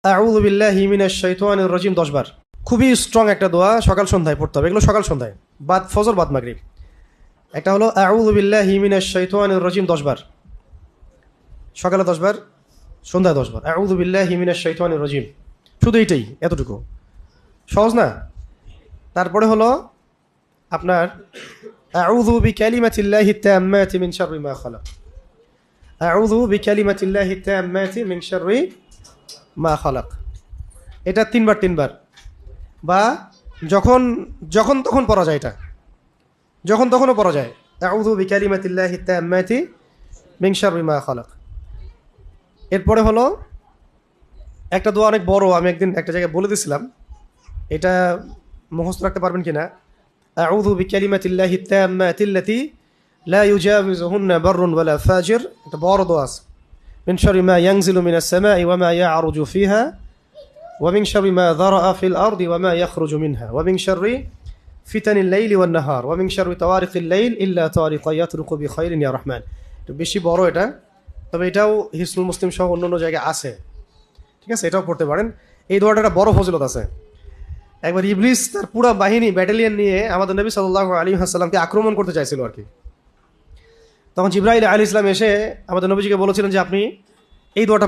আউযু বিল্লাহি মিনাশ শাইতানির রাজিম 10 বার। খুবই স্ট্রং একটা দোয়া, সকাল সন্ধ্যায় পড়তে হবে। এগুলো সকাল সন্ধ্যায়, বাদ ফজর বাদ মাগরিব। একটা হলো আউযু বিল্লাহি মিনাশ শাইতানির রাজিম 10 বার, সকালে 10 বার, সন্ধ্যায় 10 বার। আউযু বিল্লাহি মিনাশ শাইতানির রাজিম, শুধু এইটাই, এতটুকু সহজ না? তারপরে হলো আপনার আউযু বিকালিমাতিল্লাহি তাম্মাতি মিন শাররি মা খালাক। আউযু বিকালিমাতিল্লাহি তাম্মাতি মিন শাররি মা খালাক। এটা 3 বার 3 বার, বা যখন যখন তখন পড়া যায়। এটা যখন তখনও পড়া যায়। আউযু বিকালিমাতিল্লাহি তাম্মাতি মিন শাররি মা খালাক। এরপরে হলো একটা দোয়া, অনেক বড়, আমি একদিন একটা জায়গায় বলে দিয়েছিলাম, এটা মুখস্থ রাখতে পারবেন কিনা। আউযু বিকালিমাতিল্লাহি তাম্মাতিল্লাতি লা ইউজাবিজুহুন্না বাররুন ওয়ালা ফাজির। এটা বড় দোয়া আছে। মিন শাররি মা ইয়ানজিলু মিনাস সামাই ওয়া মা ইয়ারুজু ফিহা ومن شر ما ذرأ في الأرض وما يخرج منها ومن شر فتن الليل والنهار ومن شر طوارق الليل إلا طارق يطرق بخير يا رحمن। তো বেশি বড় এটা, তবে এটাও হিসনুল মুসলিম সহ অন্য জায়গায় আছে, ঠিক আছে? এটাও পড়তে পারেন। এই দোয়াটা একটা বড় ফজিলত আছে। একবার ইবলিস তার পুরো বাহিনী, ব্যাটালিয়ন নিয়ে আমাদের নবী সাল্লাল্লাহু আলাইহি ওয়াসাল্লামকে আক্রমণ করতে চাইছিল আর কি। তখন জিবরাইল আলাইহিস সালাম এসে আমাদের নবীজিকে বলেছিলেন যে আপনি এই দোয়াটা